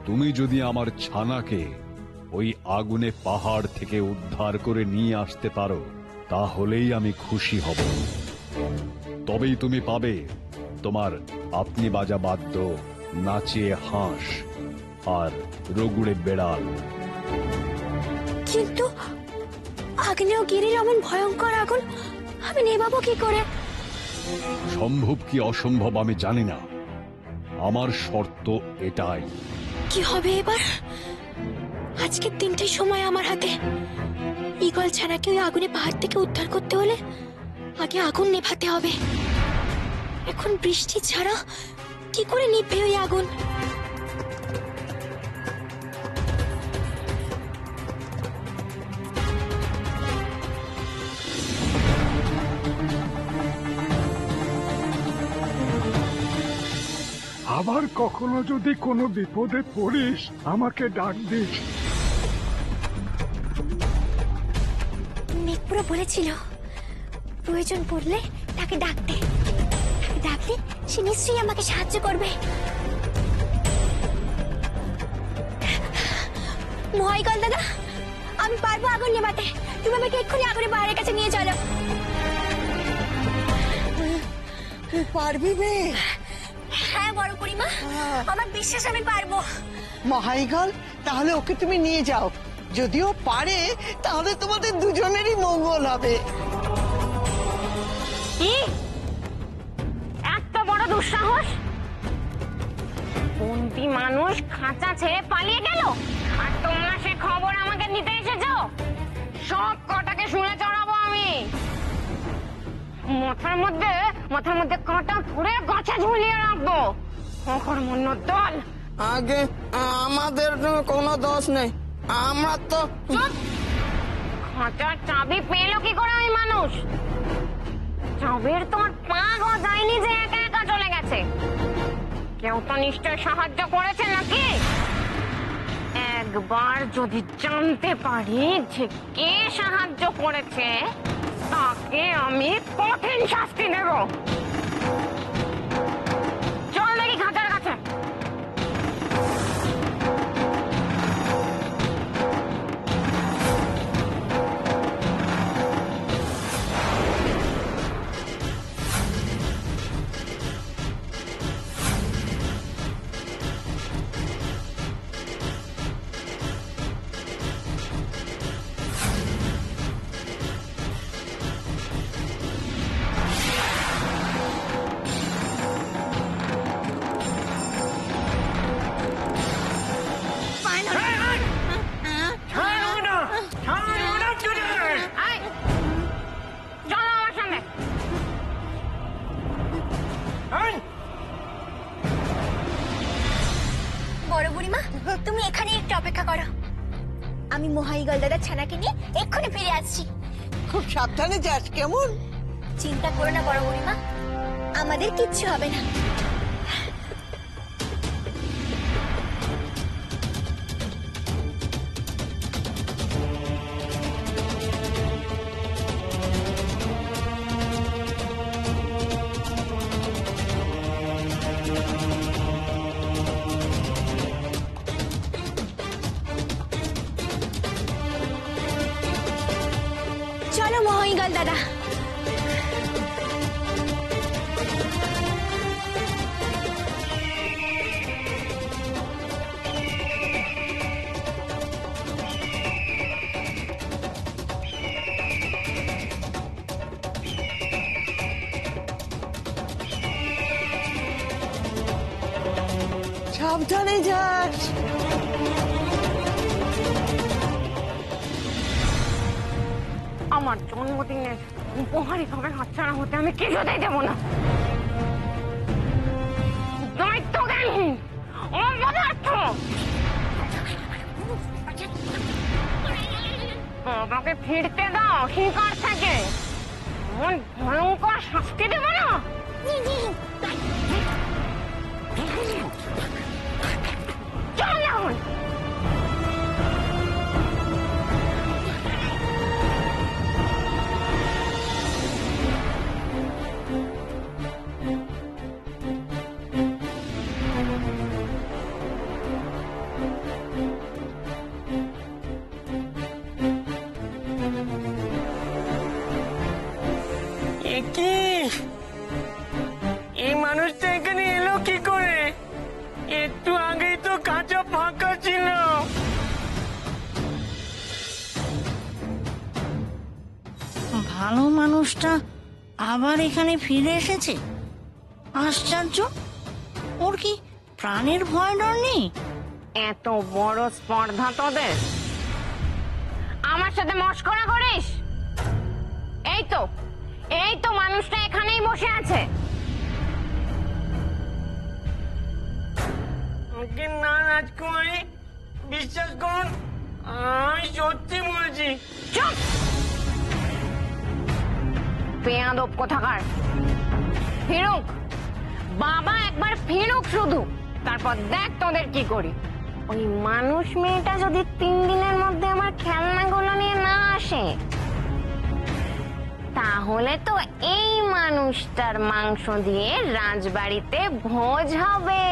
তুমি যদি আমার ছানাকে ওই আগুনে পাহাড় থেকে উদ্ধার করে নিয়ে আসতে পারো তাহলেই আমি খুশি হব। তবেই তুমি পাবে তোমার আপনি বাজা বাদ্য, নাচিয়ে হাঁস আর রগুড়ে বেড়াল। কিন্তু আগ্নেয়গিরির এমন ভয়ঙ্কর আগুন আমি নেভাবো কি করে? সম্ভব কি অসম্ভব আমি জানি না, আমার শর্ত এটাই। কি হবে এবার? আজকের দিনটাই সময় আমার হাতে। ঈগল ছানাকে ওই আগুনে পাহাড় থেকে উদ্ধার করতে হলে আগে আগুন নেভাতে হবে। এখন বৃষ্টি ছাড়া কি করে নিভবে ওই আগুন? আবার কখনো যদি কোনো বিপদে পড়িস আমাকে ডাক দিস। মেঘপুরা বলেছিল প্রয়োজন পড়লে তাকে ডাকতে, ডাকলে সে নিশ্চয়ই আমাকে সাহায্য করবে। মহাইগল দাদা, আমি পারবো আগুন নেভাতে। তুমি আমাকে এক্ষুনি আগুনের পাহাড়ের কাছে নিয়ে চলো। পারবি বে? হ্যাঁ বড় বুড়িমা, আমার বিশ্বাস আমি পারবো। মহাইগল, তাহলে ওকে তুমি নিয়ে যাও। যদিও পারে তাহলে তোমাদের দুজনেরই মঙ্গল হবে। এত বড় দুঃসাহস! বন্দি মানুষ খাঁচা ছেড়ে পালিয়ে গেল, আর তোমরা সে খবর আমাকে নিতে এসেছো? সব কটাকে শুনে চড়াবো আমি। মাথার মধ্যে কাঁটা ধরে গাছে ঝুলিয়ে রাখবো। অকর্মণ্য দল! আগে আমাদের কোনো দোষ নেই, আমরা তো। খাঁচার চাবি পেলো কি করে ওই মানুষ? চাবির তোমার পা গজায়নি যে একা একা চলে গেছে। কেউ তো নিশ্চয় সাহায্য করেছে নাকি? একবার যদি জানতে পারি যে কে সাহায্য করেছে তাকে আমি কঠিন শাস্তি দেব। চল দেখি খাঁচার কাছে। বড় বুড়িমা, তুমি এখানে একটু অপেক্ষা করো। আমি মহাইগল দাদার ছানাকে নিয়ে এক্ষুনি ফিরে আসছি। খুব সাবধানে যাস, কেমন? চিন্তা করো না বড় বুড়িমা, আমাদের কিচ্ছু হবে না। চলো মহাইগল দাদা। সাবধানে যাস। আমার জন্মদিনের উপহার হিসাবে হাতছাড়া হতে আমি কিছুতেই দেবো না। দায়িত্বজ্ঞানহীন, অপদার্থ! আমাকে ফিরতে দাও শিকার থেকে। এমন ভয়ঙ্কর শাস্তি দেবো না। চল এখন। মানুষটা এখানে এলো কি করে? একটু আগেই তো কাঁচা ফাঁকা ছিল। ভালো মানুষটা আবার এখানে ফিরে এসেছে। আশ্চর্য, ওর কি প্রাণের ভয় ডর নেই? এত বড় স্পর্ধা তোদের, আমার সাথে মস্করা করিস? এই তো মানুষটা এখানেই বসে আছে। না রাজকুমারী, বিশ্বাস করুন, আমি সত্যি বলছি। চুপ! বেয়াদব কোথাকার। ফিরুক, বাবা একবার ফিরুক শুধু, তারপর দেখ তোদের কি করি। ওই মানুষ মেয়েটা যদি 3 দিনের মধ্যে আমার খেলনাগুলো নিয়ে না আসে, তাহলে তো এই মানুষটার মাংস দিয়ে রাজবাড়িতে ভোজ হবে,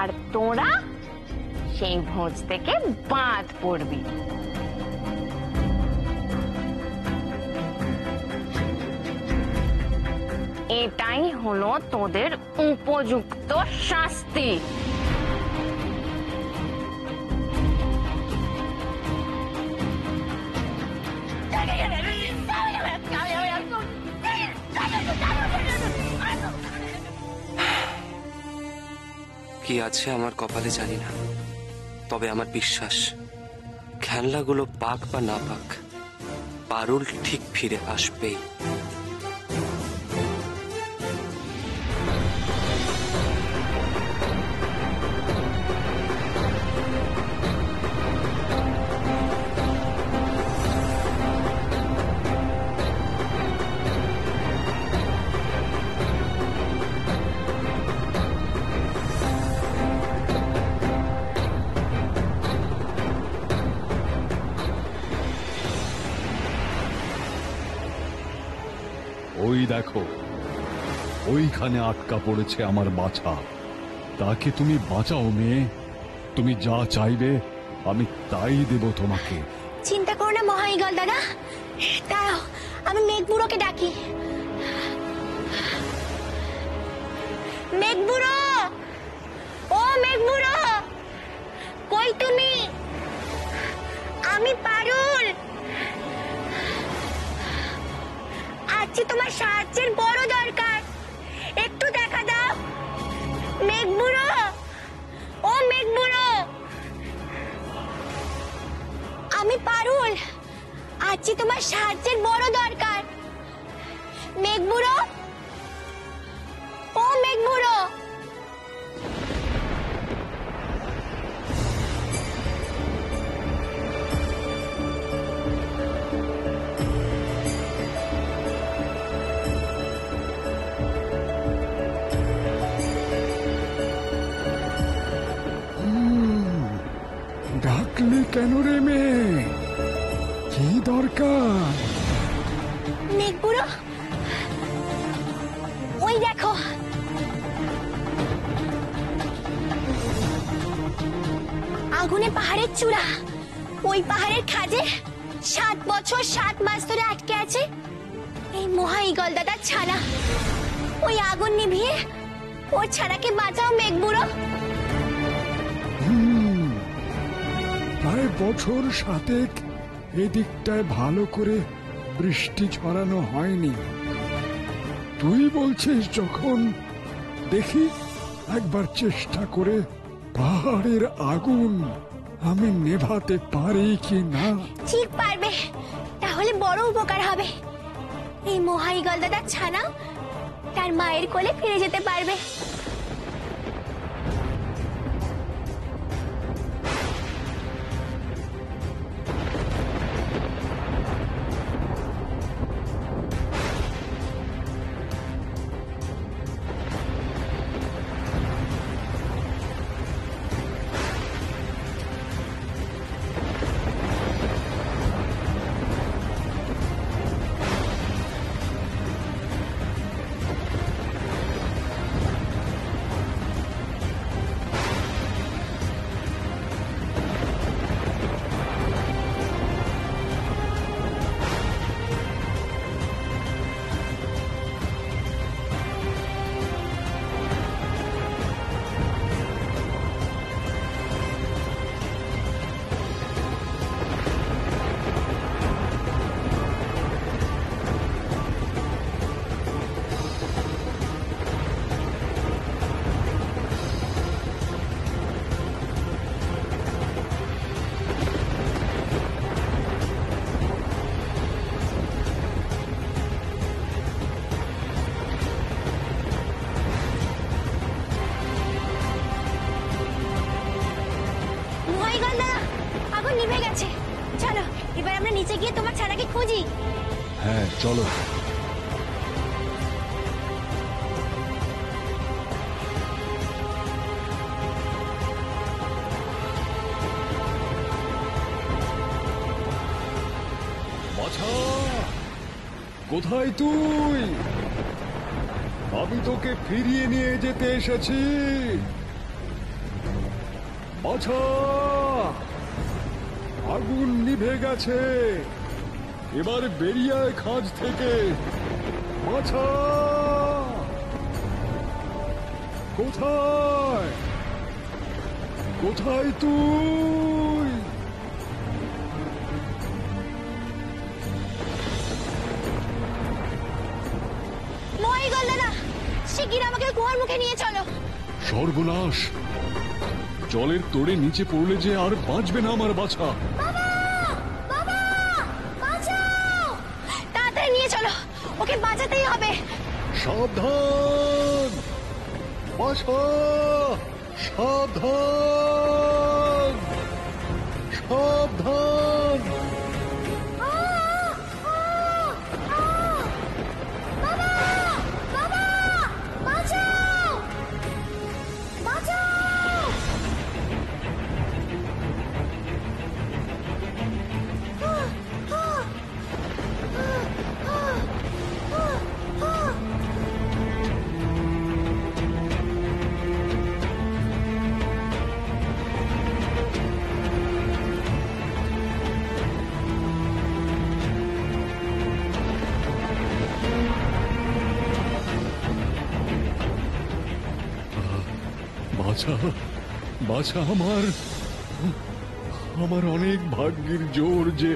আর তোরা সেই ভোজ থেকে বাদ পড়বি। এটাই হলো তোদের উপযুক্ত শাস্তি। কি আছে আমার কপালে জানি না, তবে আমার বিশ্বাস খেলনাগুলো পাক বা না পাক, পারুল ঠিক ফিরে আসবেই। ওই দেখো, ওইখানে আটকা পড়েছে আমার বাছা। তাকে তুমি বাঁচাও মেয়ে, তুমি যা চাইবে আমি তাই দেব তোমাকে। চিন্তা করো না মহাইগল দাদা, দাঁড়াও, আমি মেঘবুড়োকে ডাকি। মেঘবুড়ো, ও মেঘবুড়ো, কই তুমি? আমি পারুল। আজকে তোমার সাহায্যের বড় দরকার, একটু দেখা দাও। মেঘবুড়ো, ও মেঘবুড়ো, আমি পারুল। আজকে তোমার সাহায্যের বড় দরকার। মেঘবুড়ো, ও মেঘবুড়ো। ডাকলি কেন রে মেয়ে? কি দরকার? মেঘবুড়ো, ওই দেখো, আগুনে পাহাড়ের চূড়া। ওই পাহাড়ের খাঁজে 7 বছর 7 মাস ধরে আটকে আছে এই মহাইগল দাদার ছানা। ওই আগুন নিভিয়ে ওর ছানাকে বাঁচাও মেঘবুড়ো। প্রায় বছর 7 এদিকটায় ভালো করে বৃষ্টি ছড়ানো হয়নি। তুই বলছিস যখন, দেখি একবার চেষ্টা করে পাহাড়ের আগুন আমি নেভাতে পারি কি না। ঠিক পারবে, তাহলে বড় উপকার হবে। এই মহাইগল দাদার ছানা তার মায়ের কোলে ফিরে যেতে পারবে। নিচে গিয়ে তোমার ছানাকে খুঁজি। হ্যাঁ চলো। বাছা, কোথায় তুই? আমি তোকে ফিরিয়ে নিয়ে যেতে এসেছি। বাছা, আগুন নিভে গেছে, এবার বেরিয়ে আয় খাঁজ থেকে। বাছা, কোথায় কোথায় তুই? মহিগল দাদা, শিগগির আমাকে কুয়ার মুখে নিয়ে চলো। সর্বনাশ, জলের তোড়ে নিচে পড়লে যে আর বাঁচবে না আমার বাছা। বাবা, বাঁচাও! তাড়াতাড়ি নিয়ে চলো, ওকে বাঁচাতেই হবে। সাবধান বাছা, সাবধান সাবধান। বাবা, বাবা, বাঁচাও! বাঁচাও! বাছা, বাছা, আমার আমার অনেক ভাগ্যের জোর যে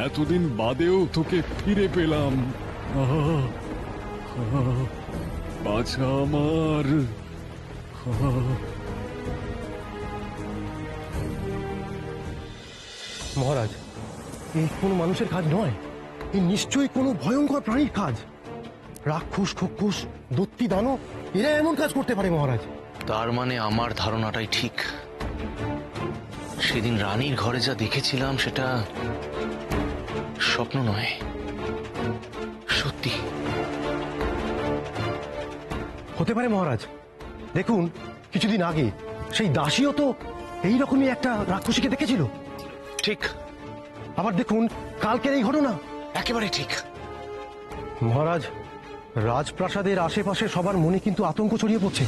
এতদিন বাদেও তোকে ফিরে পেলাম। আহ, আহ, বাছা আমার। মহারাজ, এই কোনো মানুষের কাজ নয়, এই নিশ্চয়ই কোনো ভয়ঙ্কর প্রাণীর কাজ। রাক্ষস, খক্ষুস, দত্তি, দানব, এরা এমন কাজ করতে পারে মহারাজ। তার মানে আমার ধারণাটাই ঠিক। সেদিন রানীর ঘরে যা দেখেছিলাম সেটা স্বপ্ন নয়, সত্যি। হতে পারে মহারাজ। দেখুন, কিছুদিন আগে সেই দাসীও তো এইরকমই একটা রাক্ষসীকে দেখেছিল। ঠিক। আবার দেখুন কালকের এই ঘটনা। একেবারে ঠিক। মহারাজ, রাজপ্রাসাদের আশেপাশে সবার মনে কিন্তু আতঙ্ক ছড়িয়ে পড়ছে।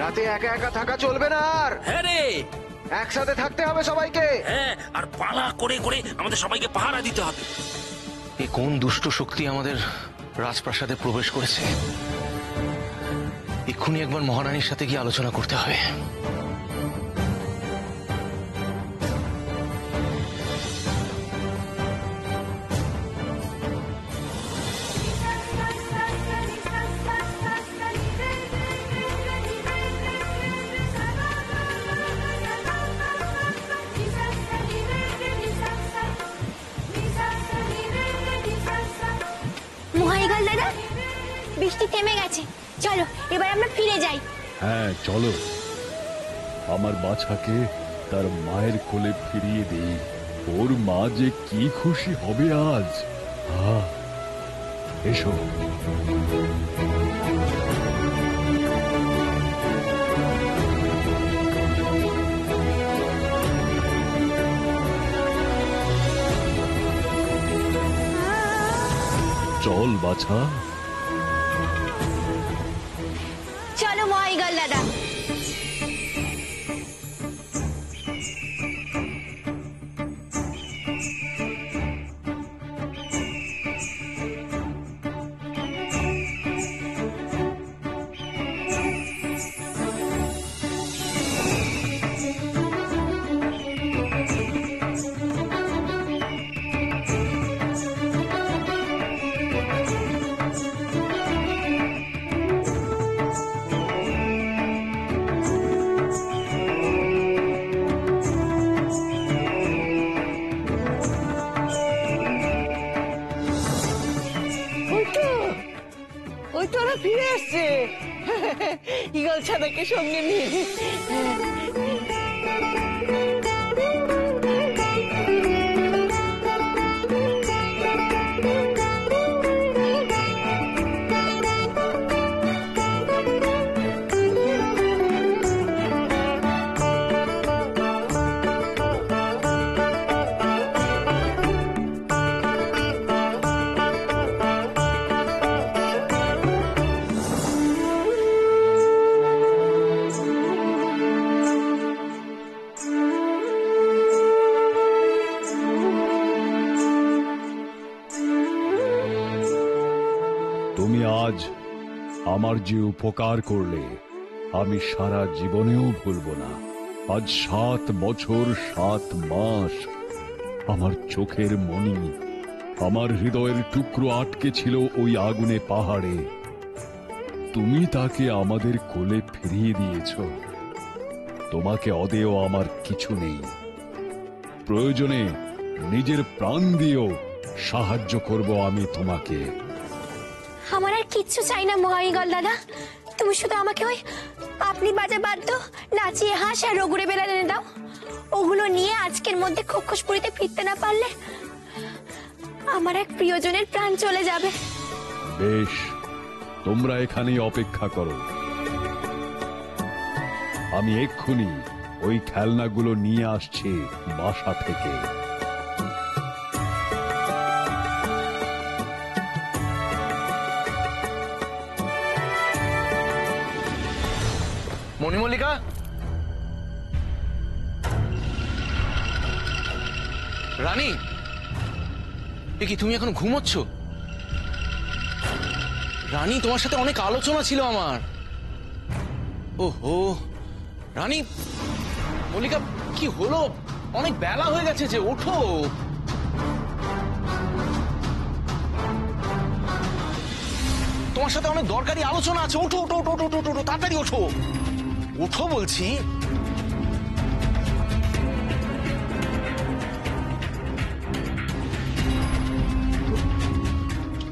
রাতে একা একা থাকা চলবে না আর। হ্যাঁ রে, একসাথে থাকতে হবে সবাইকে। হ্যাঁ, আর পালা করে করে আমাদের সবাইকে পাহারা দিতে হবে। এ কোন দুষ্ট শক্তি আমাদের রাজপ্রাসাদে প্রবেশ করেছে? এক্ষুনি একবার মহারানীর সাথে গিয়ে আলোচনা করতে হবে। মহিগল দাদা, বৃষ্টি থেমে গেছে, চলো এবার আমরা ফিরে যাই। হ্যাঁ চলো, আমার বাছাকে তার মায়ের কোলে ফিরিয়ে দেই। ওর মা যে কি খুশি হবে আজ। এসো। চল বাছা। চলো মহিগল দাদা। ওই তো ওরা ফিরে এসছে। ঈগল ছানাকে সঙ্গে নিয়ে। তুমি আজ আমার যে উপকার করলে আমি সারা জীবনেও ভুলব না। আজ 7 বছর 7 মাস আমার চোখের মণি, আমার হৃদয়ের টুকরো আটকে ছিল ওই আগুনে পাহাড়ে। তুমি তাকে আমাদের কোলে ফিরিয়ে দিয়েছ। তোমাকে অদেয় আমার কিছু নেই। প্রয়োজনে নিজের প্রাণ দিয়েও সাহায্য করব আমি তোমাকে। আমার আর কিচ্ছু চাই না মহাইগল দাদা, তুমি শুধু আমাকে ওই আপনি বাজে বাদ্য, নাচিয়ে হাঁস আর রঘুরে বেলা এনে দাও। ওগুলো নিয়ে আজকের মধ্যে খোখসপুরিতে ফিরতে না পারলে আমার এক প্রিয়জনের প্রাণ চলে যাবে। বেশ, তোমরা এখানেই অপেক্ষা করো। আমি এক্ষুনি ওই খেলনাগুলো নিয়ে আসছি বাসা থেকে। মণিমল্লিকা, রানী, এ কি তুমি এখন ঘুমোচ্ছ? রানী, তোমার সাথে অনেক আলোচনা ছিল আমার। ওহো রানী, মল্লিকা কি হলো? অনেক বেলা হয়ে গেছে যে, ওঠো। তোমার সাথে অনেক দরকারি আলোচনা আছে। ওঠো ওঠো ওঠো ওঠো ওঠো, তাড়াতাড়ি ওঠো, ওঠো বলছি।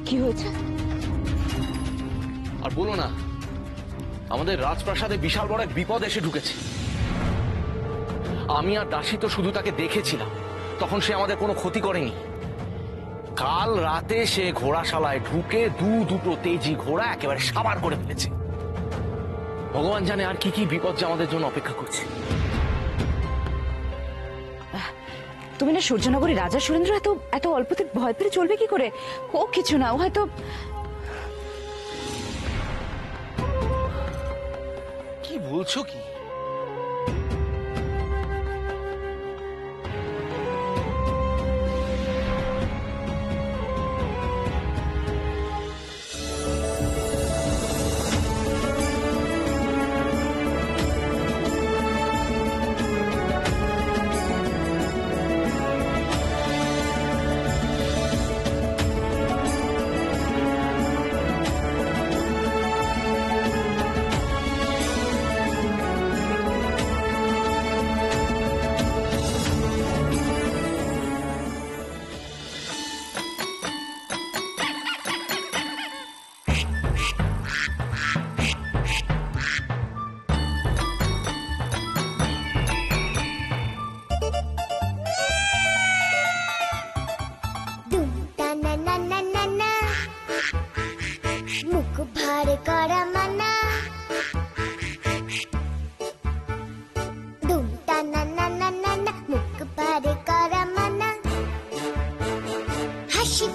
কি হয়েছে? আর বলো না, আমাদের রাজপ্রাসাদে বিশাল বড় এক বিপদ এসে ঢুকেছে। আমি আর দাসী তো শুধু তাকে দেখেছিলাম, তখন সে আমাদের কোনো ক্ষতি করেনি। কাল রাতে সে ঘোড়াশালায় ঢুকে দুটো তেজি ঘোড়া একেবারে সাবার করে ফেলেছে। ভগবান জানে আর কি কি বিপদ যে আমাদের জন্য অপেক্ষা করছে। তুমি না সূর্যনগরী রাজা সুরেন্দ্র এত এত অল্পতে ভয় পেয়ে চলবে কি করে? ও কিছু না, ও হয়তো। কি বলছো কি?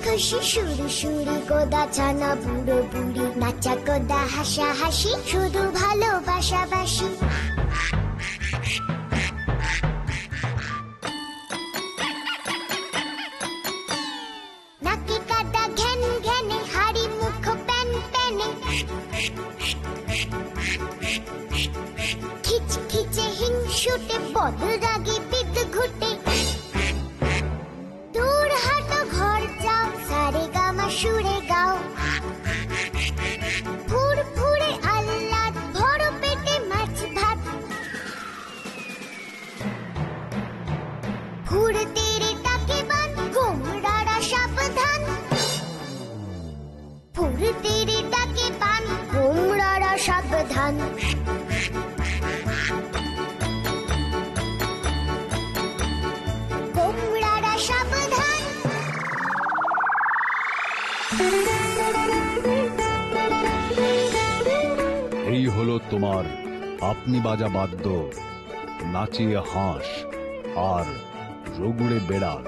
খুশি সুরি সুরি গোদা ছানা বুড়ো বুড়ি নাচা গোদা হাসা হাসি শুধু ভালোবাসাবাসি। নাকি কাদা ঘেন ঘেনে হাড়ি মুখ প্যান প্যানে খিচ খিচে হিংসুটে বদ রাগে বিদ ঘুটে দূর হাঁটো ঘর যাও সারে গামা সুরে গাও ফুর ফুরে আহ্লাদ ভরো পেটে মাছ ভাত সাবধান তোমরা সাবধান এই হলো তোমার আপনি বাজা বাদ্য, নাচিয়ে হাঁস আর রগুড়ে বেড়াল।